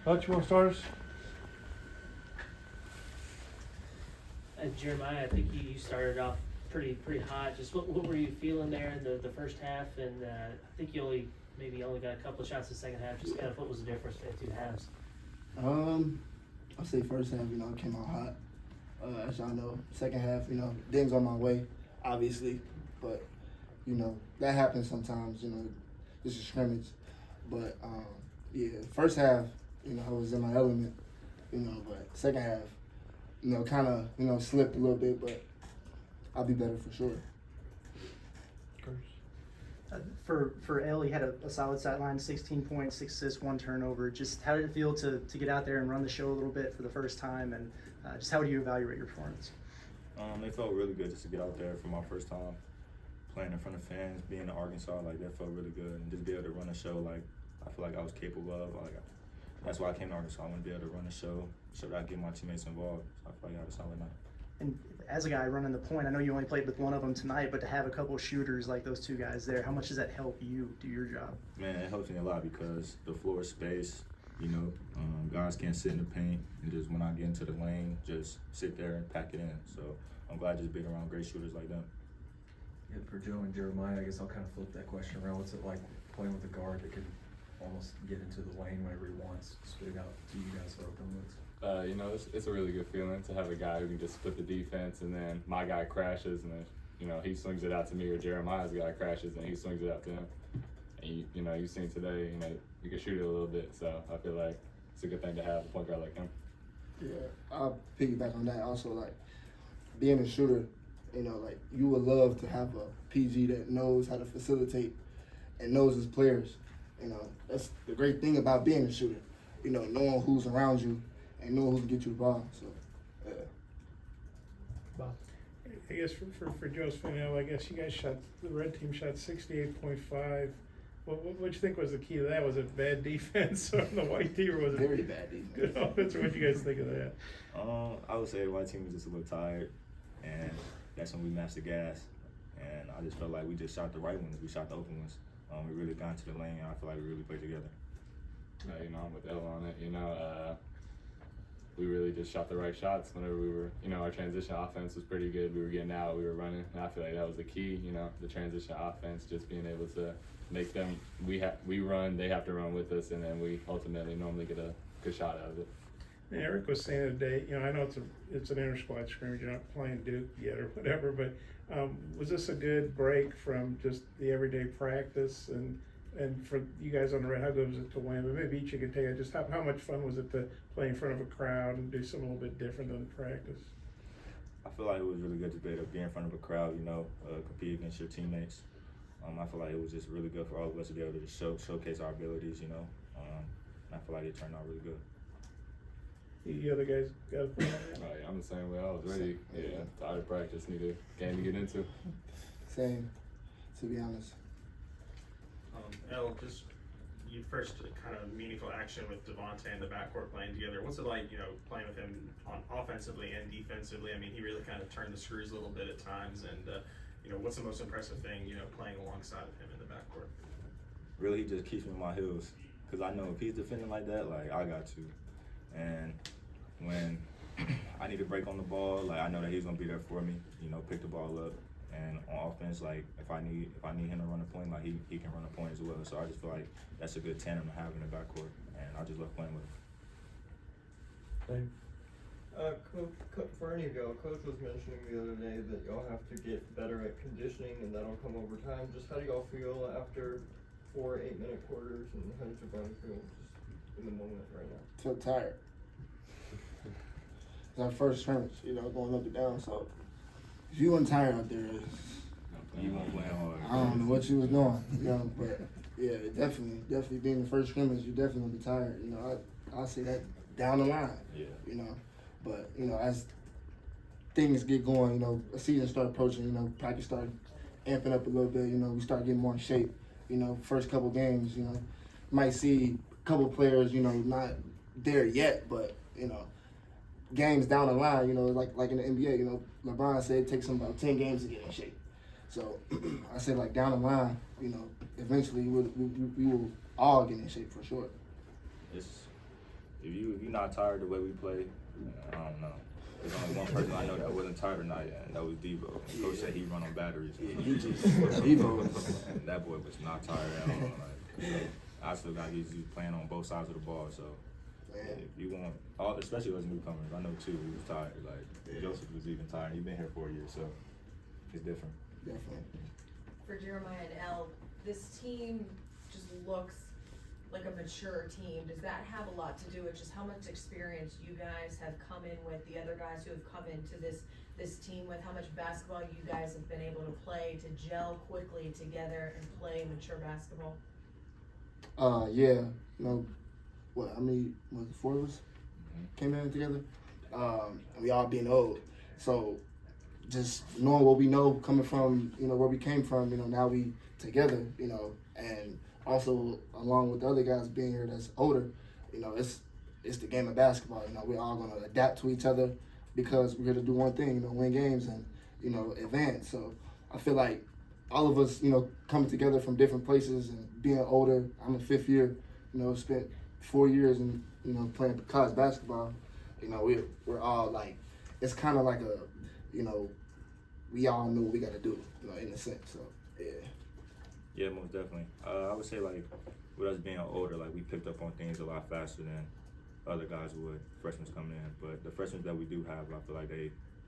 Coach, you want to start us? Jeremiah, I think you started off pretty hot. Just what were you feeling there in the first half? And I think you only got a couple of shots in the second half. Just kind of what was the difference in two halves? I'll say first half, it came out hot. As y'all know, second half, things on my way, obviously, but that happens sometimes. This is scrimmage, but first half, I was in my element, but second half, kind of, slipped a little bit, but I'll be better for sure. For Elle, he had a solid stat line, 16 points, 6 assists, 1 turnover. Just how did it feel to get out there and run the show a little bit for the first time, and just how would you evaluate your performance? It felt really good just to get out there for my first time playing in front of fans, being in Arkansas. Like, that felt really good, and just be able to run a show like I feel like I was capable of. Like, that's why I came to Arkansas. I want to be able to run a show that I get my teammates involved. So I feel like I had a solid night. And as a guy running the point, I know you only played with one of them tonight, but to have a couple of shooters like those two guys there, how much does that help you do your job? Man, it helps me a lot because the floor is space. Guys can't sit in the paint and just when I get into the lane, just sit there and pack it in. So I'm glad just being around great shooters like them. Yeah, for Joe and Jeremiah, I guess I'll kind of flip that question around. What's it like playing with a guard that can almost get into the lane whenever he wants, spit it out to you guys for open looks? It's a really good feeling to have a guy who can just split the defense, and then my guy crashes, and then he swings it out to me, or Jeremiah's guy crashes and he swings it out to him. And you've seen today, you can shoot it a little bit, so I feel like it's a good thing to have a point guard like him. Yeah, I'll piggyback on that. Also, like being a shooter, you would love to have a PG that knows how to facilitate and knows his players. That's the great thing about being a shooter. Knowing who's around you and knowing who can get you the ball. So, yeah. Bob. I guess for Joe's final, I guess you guys the red team shot 68.5. What you think was the key to that? Was it bad defense on the white team, or was it very bad defense? Good offense? What you guys think of that? I would say the white team was just a little tired, and that's when we matched the gas. And I just felt like we just shot the right ones. We shot the open ones. We really got into the lane, and I feel like we really played together. I'm with Elle on it. We really just shot the right shots whenever we were, our transition offense was pretty good. We were getting out, we were running, and I feel like that was the key, the transition offense, just being able to make them, we run, they have to run with us, and then we ultimately normally get a good shot out of it. And Eric was saying today, I know it's an inter-squad scrimmage, you're not playing Duke yet or whatever, but was this a good break from just the everyday practice and for you guys on the red, how good was it to win? But maybe each you could take it. Just how much fun was it to play in front of a crowd and do something a little bit different than practice? I feel like it was really good to be able to be in front of a crowd, compete against your teammates. I feel like it was just really good for all of us to be able to just showcase our abilities, and I feel like it turned out really good. You other guys got a point on that? Oh, yeah, I'm the same way. I was ready. Yeah, tired of practice. Need a game to get into. Same, to be honest. Elle, just your first kind of meaningful action with Devontae and the backcourt playing together. What's it like, playing with him on offensively and defensively? I mean, he really kind of turned the screws a little bit at times. And what's the most impressive thing, playing alongside of him in the backcourt? Really, he just keeps me on my heels because I know if he's defending like that, like I got to. And when I need a break on the ball, like I know that he's gonna be there for me. Pick the ball up. And on offense, like if I need him to run a point, like he can run a point as well. So I just feel like that's a good tandem to have in the backcourt, and I just love playing with him. For any of y'all, Coach was mentioning the other day that y'all have to get better at conditioning, and that'll come over time. Just how do y'all feel after 4 8-minute quarters, and how does your body feel just in the moment right now? Feel tired. It's our first scrimmage, going up and down, so. If you weren't tired out there, You won't play hard. I don't know what you was doing, but yeah, definitely being the first scrimmage, you're definitely gonna be tired. I'll say that down the line. Yeah. But as things get going, a season start approaching, practice start amping up a little bit. We start getting more in shape. First couple games, might see a couple players, not there yet, but games down the line, like in the NBA, LeBron said it takes him about 10 games to get in shape. So I said like down the line, eventually we will all get in shape for sure. you're not tired the way we play, I don't know. There's only one person I know that wasn't tired or not yet, and that was Devo. And Coach said he run on batteries. He just Devo. And that boy was not tired at all. Like, I still got these playing on both sides of the ball, so if you want, especially those newcomers, I know too, he was tired. Like Joseph was even tired. He's been here for a year, so it's different. Definitely. For Jeremiah and Elle, this team just looks like a mature team. Does that have a lot to do with just how much experience you guys have come in with, the other guys who have come into this team with, how much basketball you guys have been able to play to gel quickly together and play mature basketball? Yeah, you know, what, I mean, was it 4 of us came in together? And we all being old. So just knowing what we know coming from, you know, where we came from, you know, now we together, you know, and also along with the other guys being here that's older, you know, it's the game of basketball. You know, we're all gonna adapt to each other because we're here to do one thing, you know, win games and, you know, advance. So I feel like all of us, you know, coming together from different places and being older. I'm in 5th year, you know, spent 4 years in, you know, playing college basketball. You know, we're all like, it's kind of like a, you know, we all know what we got to do, you know, in a sense. So yeah. Yeah, most definitely. I would say like with us being older, like we picked up on things a lot faster than other guys would. Freshmen coming in, but the freshmen that we do have, I feel like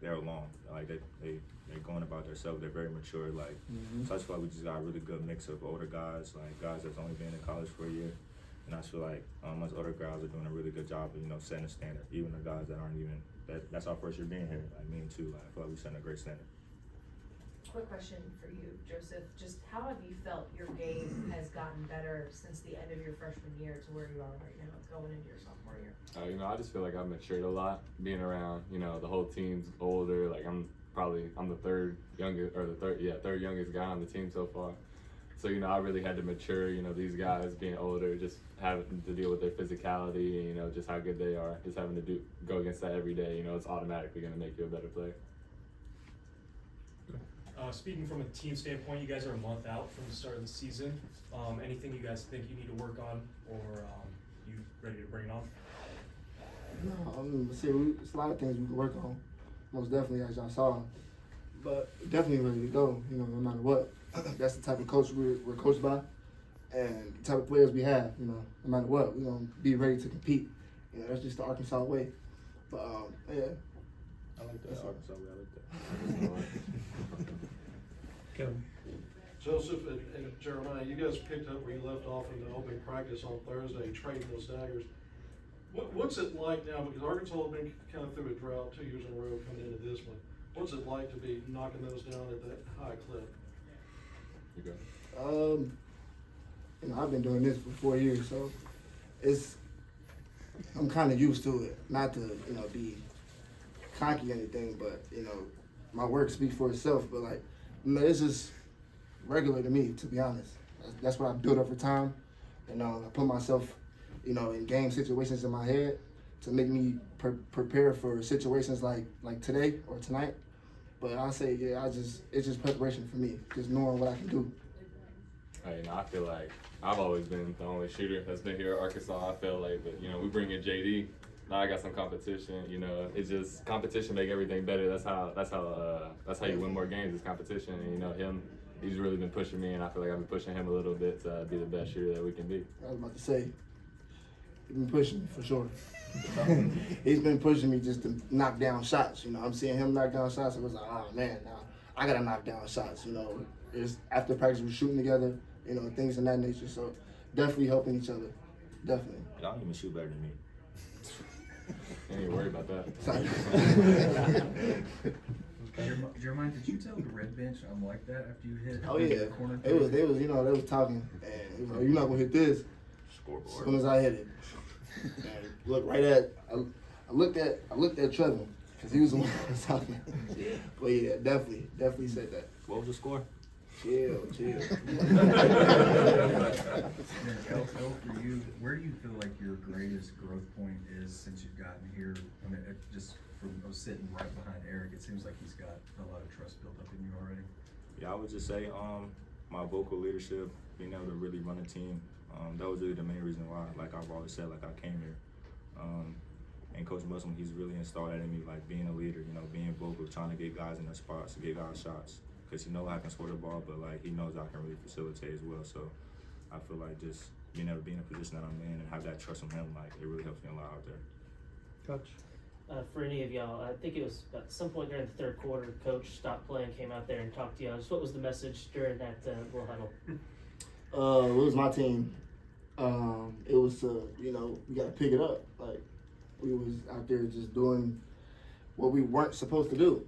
they're along. Like they're going about themselves. They're very mature. Like so I just feel like we just got a really good mix of older guys, like guys that's only been in college for a year, and I feel like us older guys are doing a really good job of, you know, setting a standard. Even the guys that aren't even that's our first year being here. Like me and too. Like I feel like we're setting a great standard. Quick question for you, Joseph. Just how have you felt your game has gotten better since the end of your freshman year to where you are right now, going into your sophomore year? You know, I just feel like I've matured a lot being around, you know, the whole team's older. Like I'm the third youngest guy on the team so far. So, you know, I really had to mature, you know, these guys being older, just having to deal with their physicality and, you know, just how good they are. Just having to go against that every day, you know, it's automatically going to make you a better player. Speaking from a team standpoint, you guys are a month out from the start of the season. Anything you guys think you need to work on, or you ready to bring it on? No, I mean, it's a lot of things we can work on, most definitely, as y'all saw. But definitely ready to go, you know, no matter what. That's the type of coach we're coached by, and the type of players we have, you know, no matter what, we're going to be ready to compete. You know, that's just the Arkansas way. But, yeah. I like that Arkansas way. I like that. Kevin. Joseph and Jeremiah, you guys picked up where you left off in the opening practice on Thursday, trading those daggers. What's it like now? Because Arkansas has been kind of through a drought 2 years in a row coming into this one. What's it like to be knocking those down at that high clip? You go. You know, I've been doing this for 4 years, so I'm kind of used to it. Not to, you know, be cocky or anything, but, you know, my work speaks for itself. But, like, you know, it's just regular to me, to be honest. That's what I built up for time. You know, I put myself, you know, in game situations in my head to make me prepare for situations like today or tonight. But I say, yeah, it's just preparation for me, just knowing what I can do. You know, I feel like I've always been the only shooter that's been here at Arkansas. I feel like, but you know, we bring in JD. Now I got some competition. You know, it's just competition make everything better. That's how you win more games. Is competition. And you know, he's really been pushing me, and I feel like I've been pushing him a little bit to be the best shooter that we can be. I was about to say, he's been pushing me for sure. He's been pushing me just to knock down shots. You know, I'm seeing him knock down shots. I was like, oh man, now I gotta knock down shots. You know, it's after practice we're shooting together. You know, things of that nature. So definitely helping each other. Definitely. I don't even shoot better than me. Ain't even worry about that. Jeremiah, did you tell the red bench I'm like that after you hit Oh yeah, the corner? they was you know, they was talking, and it was like, you're not gonna hit this. Scoreboard. As soon as I hit it, and look right at I looked at Trevor because he was the one that was talking. But yeah, definitely said that. What was the score? Chill. Yeah, El, for you, where do you feel like your greatest growth point is since you've gotten here? I mean, just from sitting right behind Eric, it seems like he's got a lot of trust built up in you already. Yeah, I would just say my vocal leadership, being able to really run a team. That was really the main reason why, like I've always said, like I came here. Coach Muslim, he's really installed that in me, like being a leader, you know, being vocal, trying to get guys in their spots, to get guys shots. Because he knows I can score the ball, but like he knows I can really facilitate as well. So I feel like just being able to be in a position that I'm in and have that trust from him, like it really helps me a lot out there. Coach. For any of y'all, I think it was at some point during the third quarter, Coach stopped playing, came out there and talked to y'all. Just what was the message during that little huddle? It was my team. It was you know, we gotta pick it up. Like we was out there just doing what we weren't supposed to do,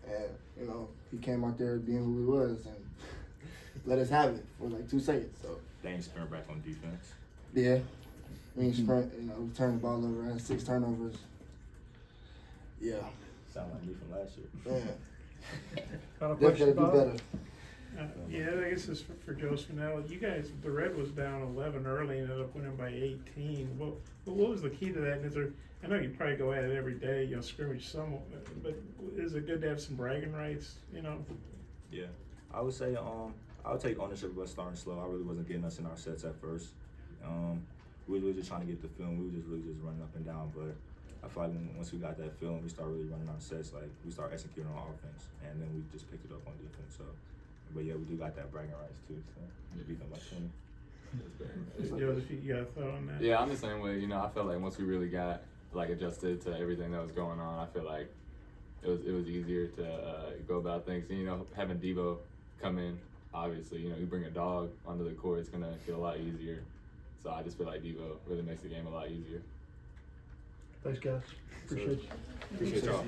and you know, he came out there being who he was and let us have it for like 2 seconds. So They ain't sprint back on defense. yeah, we ain't sprint. You know, we turned the ball over. I had 6 turnovers. Yeah. Sound like me from last year. Yeah. Final Definitely question, do Bob? better. Yeah, I guess it's for Joe Spinell. You guys, the Red was down 11 early and ended up winning by 18. What was the key to that? And is there, I know you probably go at it every day, you know, scrimmage some, but is it good to have some bragging rights, you know? Yeah, I would say I would take ownership of us starting slow. I really wasn't getting us in our sets at first. We were just trying to get the feeling. We were just really just running up and down. But I feel like once we got that feeling, we started really running our sets. Like we started executing on offense, and then we just picked it up on defense. So, but yeah, we do got that bragging rights too. So we beat them by 20. Joe, if you got a thought on that? Yeah, I'm the same way. You know, I felt like once we really got like adjusted to everything that was going on, I feel like it was easier to go about things. And, you know, having Devo come in, obviously, you know, you bring a dog onto the court, it's gonna get a lot easier. So I just feel like Devo really makes the game a lot easier. Thanks, guys. Appreciate you. Appreciate y'all.